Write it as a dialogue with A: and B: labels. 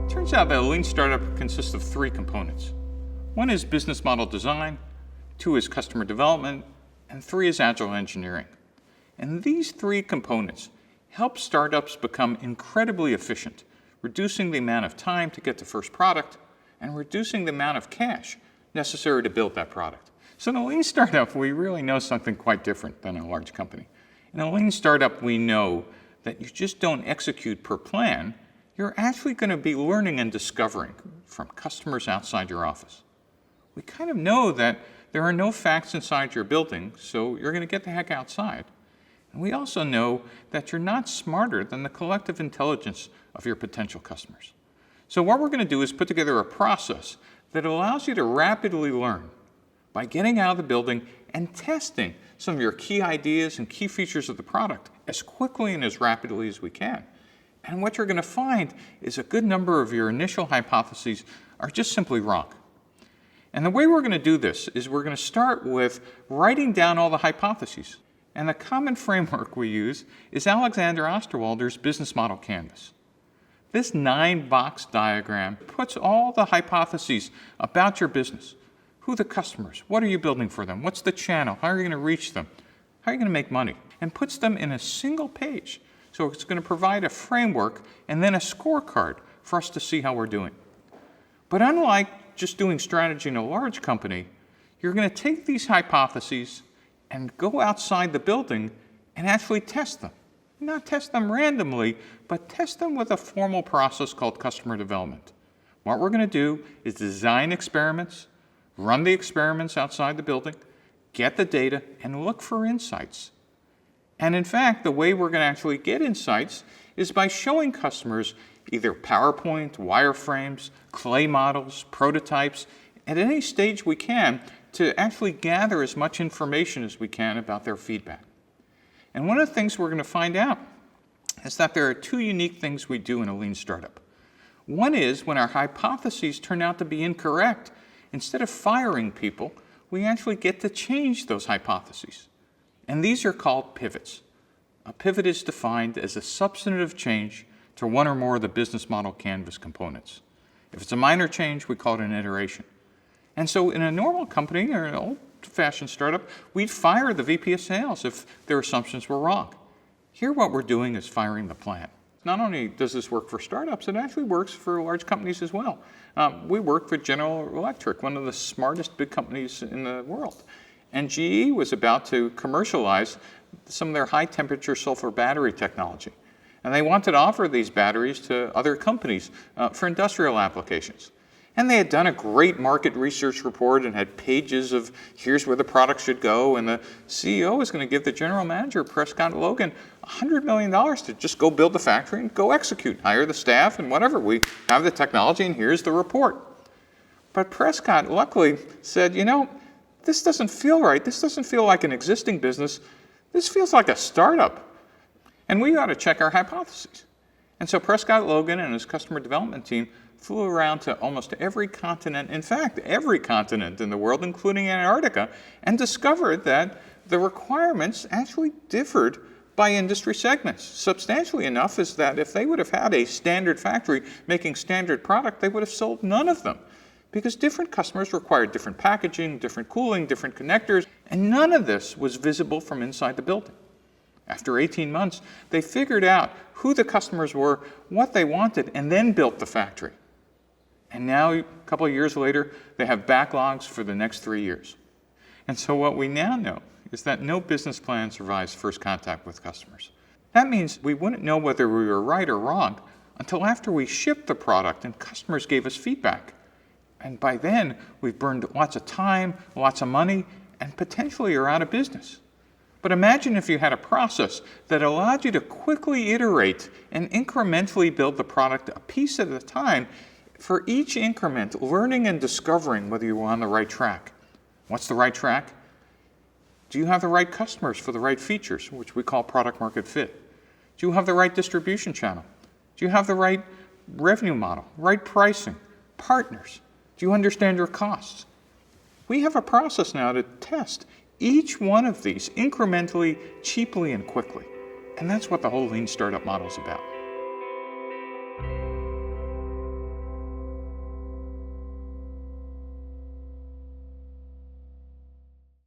A: Turns out that a lean startup consists of three components. One is business model design, two is customer development, and three is agile engineering. And these three components help startups become incredibly efficient, reducing the amount of time to get the first product and reducing the amount of cash necessary to build that product. So in a lean startup, we really know something quite different than a large company. In a lean startup, we know that you just don't execute per plan. You're actually going to be learning and discovering from customers outside your office. We kind of know that there are no facts inside your building, so you're going to get the heck outside. And we also know that you're not smarter than the collective intelligence of your potential customers. So what we're going to do is put together a process that allows you to rapidly learn by getting out of the building and testing some of your key ideas and key features of the product as quickly and as rapidly as we can. And what you're going to find is a good number of your initial hypotheses are just simply wrong. And the way we're going to do this is we're going to start with writing down all the hypotheses. And the common framework we use is Alexander Osterwalder's business model canvas. This 9-box diagram puts all the hypotheses about your business. Who are the customers? What are you building for them? What's the channel? How are you going to reach them? How are you going to make money? And puts them in a single page. So it's going to provide a framework and then a scorecard for us to see how we're doing. But unlike just doing strategy in a large company, you're going to take these hypotheses and go outside the building and actually test them. Not test them randomly, but test them with a formal process called customer development. What we're going to do is design experiments, run the experiments outside the building, get the data, and look for insights. And in fact, the way we're going to actually get insights is by showing customers either PowerPoint, wireframes, clay models, prototypes, at any stage we can to actually gather as much information as we can about their feedback. And one of the things we're going to find out is that there are two unique things we do in a lean startup. One is when our hypotheses turn out to be incorrect, instead of firing people, we actually get to change those hypotheses. And these are called pivots. A pivot is defined as a substantive change to one or more of the business model canvas components. If it's a minor change, we call it an iteration. And so in a normal company or an old-fashioned startup, we'd fire the VP of sales if their assumptions were wrong. Here what we're doing is firing the plant. Not only does this work for startups, it actually works for large companies as well. We work for General Electric, one of the smartest big companies in the world. And GE was about to commercialize some of their high-temperature sulfur battery technology. And they wanted to offer these batteries to other companies for industrial applications. And they had done a great market research report and had pages of here's where the product should go. And the CEO was going to give the general manager, Prescott Logan, $100 million to just go build the factory and go execute, hire the staff and whatever. We have the technology and here's the report. But Prescott luckily said, you know, this doesn't feel right. This doesn't feel like an existing business. This feels like a startup. And we ought to check our hypotheses. And so Prescott Logan and his customer development team flew around to almost every continent, in fact, every continent in the world, including Antarctica, and discovered that the requirements actually differed by industry segments. Substantially enough is that if they would have had a standard factory making standard product, they would have sold none of them. Because different customers required different packaging, different cooling, different connectors, and none of this was visible from inside the building. After 18 months, they figured out who the customers were, what they wanted, and then built the factory. And now, a couple of years later, they have backlogs for the next 3 years. And so what we now know is that no business plan survives first contact with customers. That means we wouldn't know whether we were right or wrong until after we shipped the product and customers gave us feedback. And by then, we've burned lots of time, lots of money, and potentially are out of business. But imagine if you had a process that allowed you to quickly iterate and incrementally build the product a piece at a time, for each increment, learning and discovering whether you were on the right track. What's the right track? Do you have the right customers for the right features, which we call product market fit? Do you have the right distribution channel? Do you have the right revenue model, right pricing, partners? Do you understand your costs? We have a process now to test each one of these incrementally, cheaply, and quickly. And that's what the whole lean startup model is about.